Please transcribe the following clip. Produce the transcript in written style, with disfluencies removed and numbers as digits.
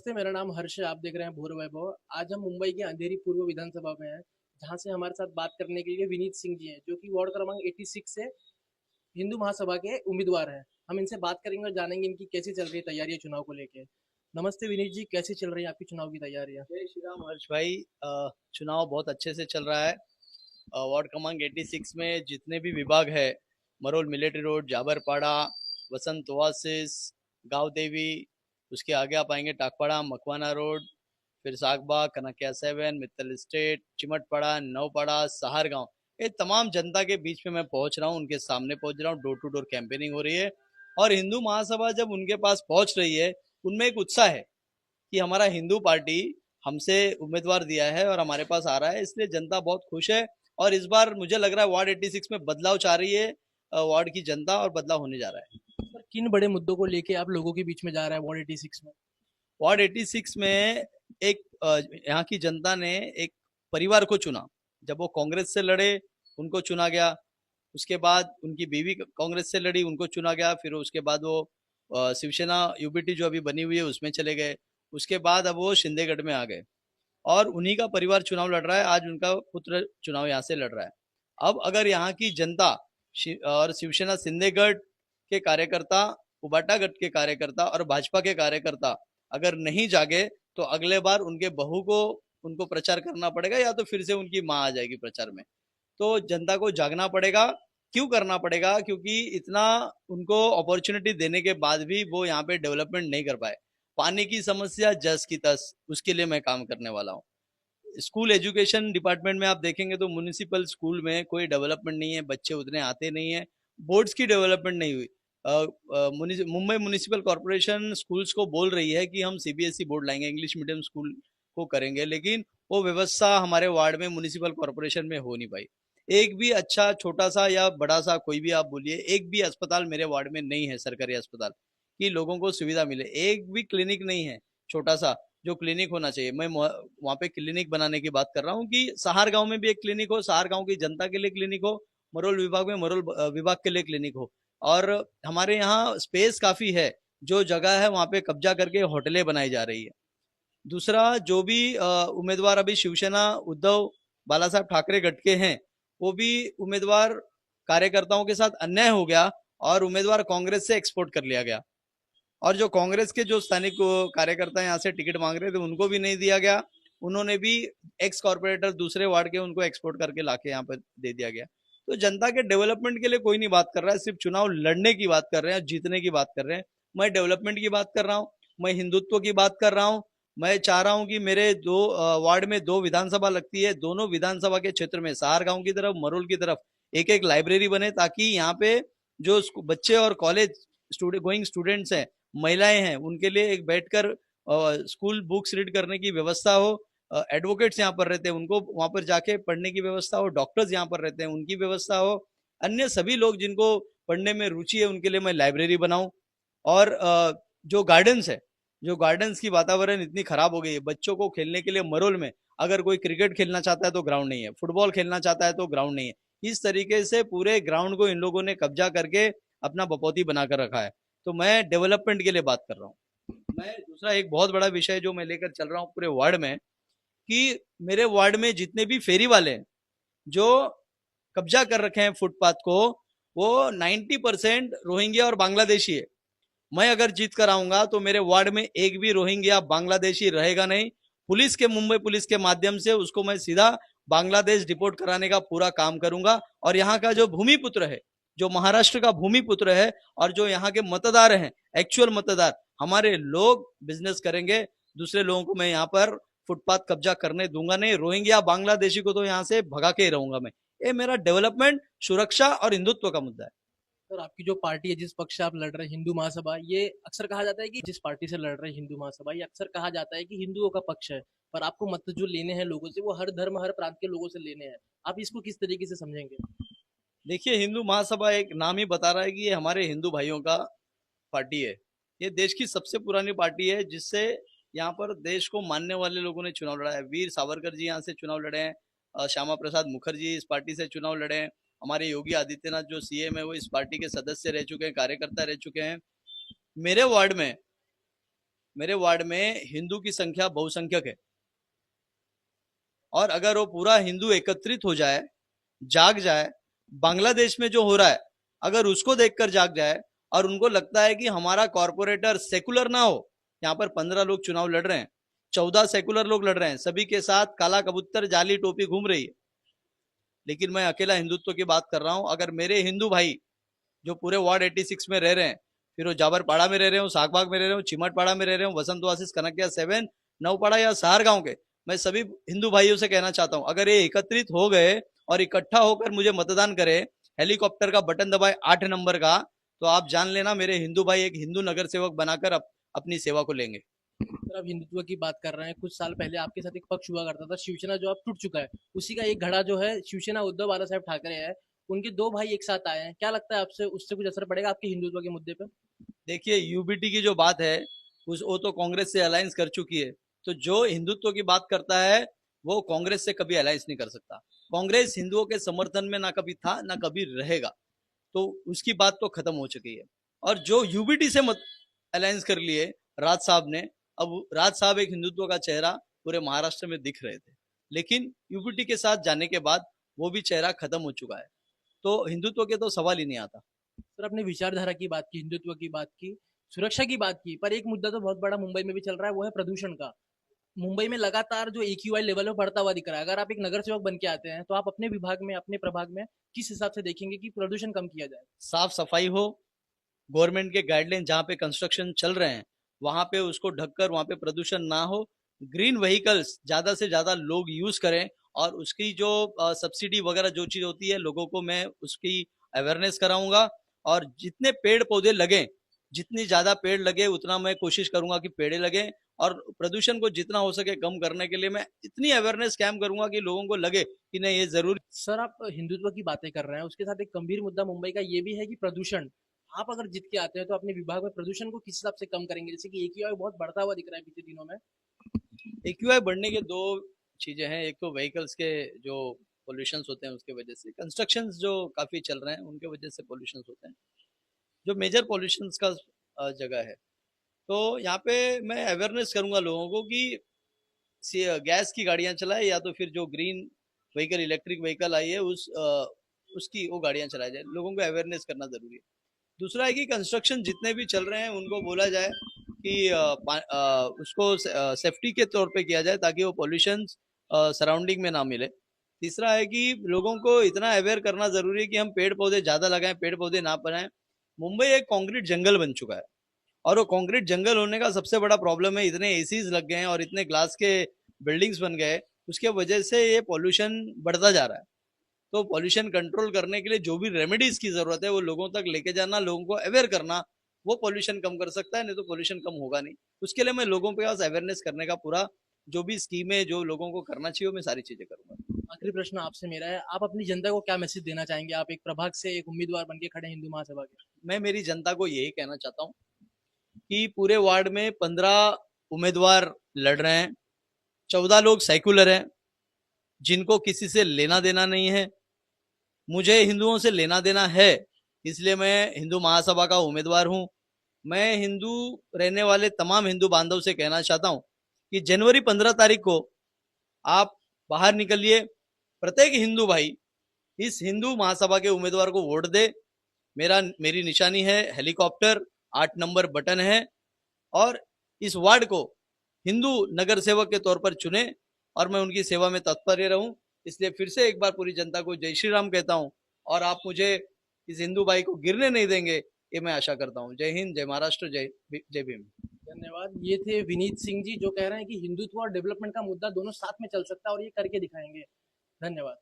नमस्ते, मेरा नाम हर्ष है। आप देख रहे हैं भोर वैभव। आज हम मुंबई की अंधेरी पूर्व विधानसभा में हैं, जहां से हमारे साथ बात करने के लिए विनीत सिंह जी हैं, जो कि वार्ड क्रमांक 86 से हिंदू महासभा के उम्मीदवार हैं। हम इनसे बात करेंगे और जानेंगे इनकी कैसी चल रही है तैयारियां चुनाव को लेके। नमस्ते विनीत जी, कैसी चल रही है आपकी चुनाव की तैयारियां? जय श्री राम हर्ष भाई। चुनाव बहुत अच्छे से चल रहा है। वार्ड क्रमांक 86 में जितने भी विभाग है, मरोल मिलिट्री रोड, जाबरपाड़ा, वसंत ओआसिस, गांव देवी, उसके आगे आप आएंगे टाकपाड़ा, मकवाना रोड, फिर सागबाग, कनकिया 7, मित्तल स्टेट, चिमटपाड़ा, नवपाड़ा, सहार गांव, ये तमाम जनता के बीच में मैं पहुंच रहा हूं, उनके सामने पहुंच रहा हूं। डोर टू डोर कैंपेनिंग हो रही है और हिंदू महासभा जब उनके पास पहुंच रही है, उनमें एक उत्साह है कि हमारा हिंदू पार्टी हमसे उम्मीदवार दिया है और हमारे पास आ रहा है, इसलिए जनता बहुत खुश है। और इस बार मुझे लग रहा है वार्ड 86 में बदलाव चाह रही है वार्ड की जनता, और बदलाव होने जा रहा है। सर, किन बड़े मुद्दों को लेके आप लोगों के बीच में जा रहा है वार्ड 86 में? वार्ड 86 में एक यहाँ की जनता ने एक परिवार को चुना। जब वो कांग्रेस से लड़े, उनको चुना गया। उसके बाद उनकी बीवी कांग्रेस से लड़ी, उनको चुना गया। फिर उसके बाद वो शिवसेना यूबीटी जो अभी बनी हुई है उसमें चले गए। उसके बाद अब वो शिंदेगढ़ में आ गए और उन्हीं का परिवार चुनाव लड़ रहा है। आज उनका पुत्र चुनाव यहाँ से लड़ रहा है। अब अगर यहाँ की जनता और शिवसेना सिंधेगढ़ के कार्यकर्ता, उबाटा गढ़ के कार्यकर्ता और भाजपा के कार्यकर्ता अगर नहीं जागे, तो अगले बार उनके बहू को उनको प्रचार करना पड़ेगा, या तो फिर से उनकी माँ आ जाएगी प्रचार में। तो जनता को जागना पड़ेगा। क्यों करना पड़ेगा? क्योंकि इतना उनको अपॉर्चुनिटी देने के बाद भी वो यहाँ पे डेवलपमेंट नहीं कर पाए। पानी की समस्या जस की तस, उसके लिए मैं काम करने वाला हूँ। स्कूल एजुकेशन डिपार्टमेंट में आप देखेंगे तो म्यूनिसिपल स्कूल में कोई डेवलपमेंट नहीं है, बच्चे उतने आते नहीं है, बोर्ड्स की डेवलपमेंट नहीं हुई। मुंबई म्यूनिसिपल कॉरपोरेशन स्कूल्स को बोल रही है कि हम सीबीएसई बोर्ड लाएंगे, इंग्लिश मीडियम स्कूल को करेंगे, लेकिन वो व्यवस्था हमारे वार्ड में म्यूनिसिपल कॉरपोरेशन में हो नहीं पाई। एक भी अच्छा छोटा सा या बड़ा सा कोई भी आप बोलिए, एक भी अस्पताल मेरे वार्ड में नहीं है, सरकारी अस्पताल कि लोगों को सुविधा मिले। एक भी क्लिनिक नहीं है छोटा सा, जो क्लिनिक होना चाहिए। मैं वहाँ पे क्लिनिक बनाने की बात कर रहा हूँ कि सहार गांव में भी एक क्लिनिक हो, सहार गांव की जनता के लिए क्लिनिक हो, मरोल विभाग में मरोल विभाग के लिए क्लिनिक हो। और हमारे यहाँ स्पेस काफी है, जो जगह है वहाँ पे कब्जा करके होटलें बनाई जा रही है। दूसरा, जो भी उम्मीदवार अभी शिवसेना उद्धव बाला साहब ठाकरे गट के हैं, वो भी उम्मीदवार कार्यकर्ताओं के साथ अन्याय हो गया और उम्मीदवार कांग्रेस से एक्सपोर्ट कर लिया गया। और जो कांग्रेस के जो स्थानिक कार्यकर्ता यहाँ से टिकट मांग रहे थे, उनको भी नहीं दिया गया। उन्होंने भी एक्स कॉर्पोरेटर दूसरे वार्ड के, उनको एक्सपोर्ट करके लाके यहाँ पर दे दिया गया। तो जनता के डेवलपमेंट के लिए कोई नहीं बात कर रहा है, सिर्फ चुनाव लड़ने की बात कर रहे हैं, जीतने की बात कर रहे हैं। मैं डेवलपमेंट की बात कर रहा हूँ, मैं हिंदुत्व की बात कर रहा हूँ। मैं चाह रहा हूँ कि मेरे दो वार्ड में दो विधानसभा लगती है, दोनों विधानसभा के क्षेत्र में सहार गांव की तरफ, मरोल की तरफ एक एक लाइब्रेरी बने, ताकि यहाँ पे जो बच्चे और कॉलेज गोइंग स्टूडेंट्स हैं, महिलाएं हैं, उनके लिए एक बैठकर स्कूल बुक्स रीड करने की व्यवस्था हो। एडवोकेट्स यहाँ पर रहते हैं, उनको वहां पर जाके पढ़ने की व्यवस्था हो। डॉक्टर्स यहाँ पर रहते हैं, उनकी व्यवस्था हो। अन्य सभी लोग जिनको पढ़ने में रुचि है, उनके लिए मैं लाइब्रेरी बनाऊं। और जो गार्डन्स है, जो गार्डन्स की वातावरण इतनी खराब हो गई है, बच्चों को खेलने के लिए मरोल में अगर कोई क्रिकेट खेलना चाहता है तो ग्राउंड नहीं है, फुटबॉल खेलना चाहता है तो ग्राउंड नहीं है। इस तरीके से पूरे ग्राउंड को इन लोगों ने कब्जा करके अपना बपौती बनाकर रखा है। तो मैं डेवलपमेंट के लिए बात कर रहा हूँ। मैं दूसरा एक बहुत बड़ा विषय जो मैं लेकर चल रहा हूँ पूरे वार्ड में, कि मेरे वार्ड में जितने भी फेरी वाले हैं, जो कब्जा कर रखे हैं फुटपाथ को, वो 90% रोहिंग्या और बांग्लादेशी है। मैं अगर जीत कर आऊंगा तो मेरे वार्ड में एक भी रोहिंग्या बांग्लादेशी रहेगा नहीं। पुलिस के, मुंबई पुलिस के माध्यम से उसको मैं सीधा बांग्लादेश डिपोर्ट कराने का पूरा काम करूंगा। और यहाँ का जो भूमिपुत्र है, जो महाराष्ट्र का भूमिपुत्र है, और जो यहाँ के मतदार हैं, एक्चुअल मतदार, हमारे लोग बिजनेस करेंगे। दूसरे लोगों को मैं यहाँ पर फुटपाथ कब्जा करने दूंगा नहीं। रोहिंग्या बांग्लादेशी को तो यहाँ से भगा के ही रहूंगा मैं। ये मेरा डेवलपमेंट, सुरक्षा और हिंदुत्व का मुद्दा है। सर, आपकी जो पार्टी है, जिस पक्ष से आप लड़ रहे हैं, हिंदू महासभा, ये अक्सर कहा जाता है कि जिस पार्टी से लड़ रहे हैं हिंदू महासभा, ये अक्सर कहा जाता है कि हिंदुओं का पक्ष है। पर आपको मत जो लेने हैं लोगों से, वो हर धर्म हर प्रांत के लोगों से लेने हैं। आप इसको किस तरीके से समझेंगे? देखिए, हिंदू महासभा एक नाम ही बता रहा है कि ये हमारे हिंदू भाइयों का पार्टी है। ये देश की सबसे पुरानी पार्टी है, जिससे यहाँ पर देश को मानने वाले लोगों ने चुनाव लड़ा है। वीर सावरकर जी यहाँ से चुनाव लड़े हैं, श्यामा प्रसाद मुखर्जी इस पार्टी से चुनाव लड़े हैं, हमारे योगी आदित्यनाथ जो सीएम है वो इस पार्टी के सदस्य रह चुके हैं, कार्यकर्ता रह चुके हैं। मेरे वार्ड में मेरे वार्ड में हिंदू की संख्या बहुसंख्यक है, और अगर वो पूरा हिंदू एकत्रित हो जाए, जाग जाए, बांग्लादेश में जो हो रहा है अगर उसको देखकर जाग जाए, और उनको लगता है कि हमारा कॉर्पोरेटर सेकुलर ना हो, यहाँ पर 15 लोग चुनाव लड़ रहे हैं, 14 सेकुलर लोग लड़ रहे हैं, सभी के साथ काला कबूतर जाली टोपी घूम रही है, लेकिन मैं अकेला हिंदुत्व की बात कर रहा हूं। अगर मेरे हिंदू भाई जो पूरे वार्ड 86 में रह रहे हैं, फिर वो जाबरपाड़ा में रह रहे हो, सागबाग में रह रहे हो, चिमटपाड़ा में रह रहे हो, वसंत वासिस, कनकिया 7, नवपाड़ा या सहार गांव के, मैं सभी हिंदू भाइयों से कहना चाहता हूं, अगर ये एकत्रित हो गए और इकट्ठा होकर मुझे मतदान करे, हेलीकॉप्टर का बटन दबाए 8 नंबर का, तो आप जान लेना मेरे हिंदू भाई एक हिंदू नगर सेवक बनाकर अपनी सेवा को लेंगे। सर आप हिंदुत्व की बात कर रहे हैं, कुछ साल पहले आपके साथ एक पक्ष हुआ करता था शिवसेना, जो अब टूट चुका है, उसी का एक घड़ा जो है शिवसेना उद्धव बाला साहब ठाकरे है, उनके दो भाई एक साथ आए हैं, क्या लगता है आपसे उससे कुछ असर पड़ेगा आपके हिंदुत्व के मुद्दे पे? देखिए, यूबीटी की जो बात है उस वो तो कांग्रेस से अलायंस कर चुकी है, तो जो हिंदुत्व की बात करता है वो कांग्रेस से कभी अलायंस नहीं कर सकता। कांग्रेस हिंदुओं के समर्थन में ना कभी था ना कभी रहेगा, तो उसकी बात तो खत्म हो चुकी है। और जो यूबीटी से मत अलायंस कर लिए राज साहब ने, अब राज साहब एक हिंदुत्व का चेहरा पूरे महाराष्ट्र में दिख रहे थे, लेकिन यूबीटी के साथ जाने के बाद वो भी चेहरा खत्म हो चुका है, तो हिंदुत्व के तो सवाल ही नहीं आता। सर आपने विचारधारा की बात की, हिंदुत्व की बात की, सुरक्षा की बात की, पर एक मुद्दा तो बहुत बड़ा मुंबई में भी चल रहा है, वो है प्रदूषण का। मुंबई में लगातार जो AQI लेवल है बढ़ता हुआ दिख रहा है। अगर आप एक नगर सेवक बन के आते हैं तो आप अपने विभाग में, अपने प्रभाग में किस हिसाब से देखेंगे कि प्रदूषण कम किया जाए? साफ सफाई हो, गवर्नमेंट के गाइडलाइन जहाँ पे कंस्ट्रक्शन चल रहे हैं वहां पे उसको ढककर वहां पे प्रदूषण ना हो, ग्रीन व्हीकल्स ज्यादा से ज्यादा लोग यूज करें, और उसकी जो सब्सिडी वगैरह जो चीज होती है लोगों को मैं उसकी अवेयरनेस कराऊंगा, और जितने पेड़ पौधे लगे, जितनी ज्यादा पेड़ लगे उतना मैं कोशिश करूंगा कि पेड़े लगे, और प्रदूषण को जितना हो सके कम करने के लिए मैं इतनी अवेयरनेस कैंप करूंगा कि लोगों को लगे कि नहीं ये जरूर। सर आप हिंदुत्व की बातें कर रहे हैं, उसके साथ एक गंभीर मुद्दा मुंबई का ये भी है कि प्रदूषण। आप अगर जीत के आते हैं तो अपने विभाग में प्रदूषण को किस हिसाब से कम करेंगे? जैसे कि AQI बहुत बढ़ता हुआ दिख रहा है बीते दिनों में। एक्यूआई बढ़ने के दो चीजें हैं, एक तो व्हीकल्स के जो पोल्यूशन होते हैं उसके वजह से, कंस्ट्रक्शन जो काफी चल रहे हैं उनके वजह से पोल्यूशन होते हैं, जो मेजर पोल्यूशन का जगह है। तो यहाँ पे मैं अवेयरनेस करूंगा लोगों को कि गैस की गाड़ियां चलाए, या तो फिर जो green vehicle electric vehicle I है उसकी वो गाड़ियां चलाई जाए, लोगों को अवेयरनेस करना जरूरी है। दूसरा है कि कंस्ट्रक्शन जितने भी चल रहे हैं उनको बोला जाए कि उसको सेफ्टी के तौर पे किया जाए ताकि वो पॉल्यूशन सराउंडिंग में ना मिले। तीसरा है कि लोगों को इतना अवेयर करना जरूरी है कि हम पेड़ पौधे ज्यादा लगाएं, पेड़ पौधे ना बनाएं। मुंबई एक कंक्रीट जंगल बन चुका है, और वो कंक्रीट जंगल होने का सबसे बड़ा प्रॉब्लम है इतने एसीज लग गए हैं और इतने ग्लास के बिल्डिंग्स बन गए, उसके वजह से ये पॉल्यूशन बढ़ता जा रहा है। तो पॉल्यूशन कंट्रोल करने के लिए जो भी रेमेडीज की जरूरत है वो लोगों तक लेके जाना, लोगों को अवेयर करना, वो पॉल्यूशन कम कर सकता है, नहीं तो पॉल्यूशन कम होगा नहीं। उसके लिए मैं लोगों के पास अवेयरनेस करने का पूरा जो भी स्कीम है जो लोगों को करना चाहिए मैं सारी चीजें करूंगा। आखिरी प्रश्न आपसे मेरा है, आप अपनी जनता को क्या मैसेज देना चाहेंगे? आप एक प्रभाग से एक उम्मीदवार बन के खड़े हिंदू महासभा के। मैं मेरी जनता को यही कहना चाहता हूँ कि पूरे वार्ड में 15 उम्मीदवार लड़ रहे हैं, 14 लोग सेक्युलर हैं, जिनको किसी से लेना देना नहीं है। मुझे हिंदुओं से लेना देना है, इसलिए मैं हिंदू महासभा का उम्मीदवार हूं। मैं हिंदू रहने वाले तमाम हिंदू बांधव से कहना चाहता हूं कि जनवरी 15 तारीख को आप बाहर निकलिए, प्रत्येक हिंदू भाई इस हिंदू महासभा के उम्मीदवार को वोट दे। मेरी निशानी है हेलीकॉप्टर, 8 नंबर बटन है, और इस वार्ड को हिंदू नगर सेवक के तौर पर चुने और मैं उनकी सेवा में तत्पर रहूं। इसलिए फिर से एक बार पूरी जनता को जय श्री राम कहता हूं, और आप मुझे इस हिंदू भाई को गिरने नहीं देंगे, ये मैं आशा करता हूं। जय हिंद, जय महाराष्ट्र, जय भीम। धन्यवाद। ये थे विनीत सिंह जी, जो कह रहे हैं कि हिंदुत्व और डेवलपमेंट का मुद्दा दोनों साथ में चल सकता है और ये करके दिखाएंगे। धन्यवाद।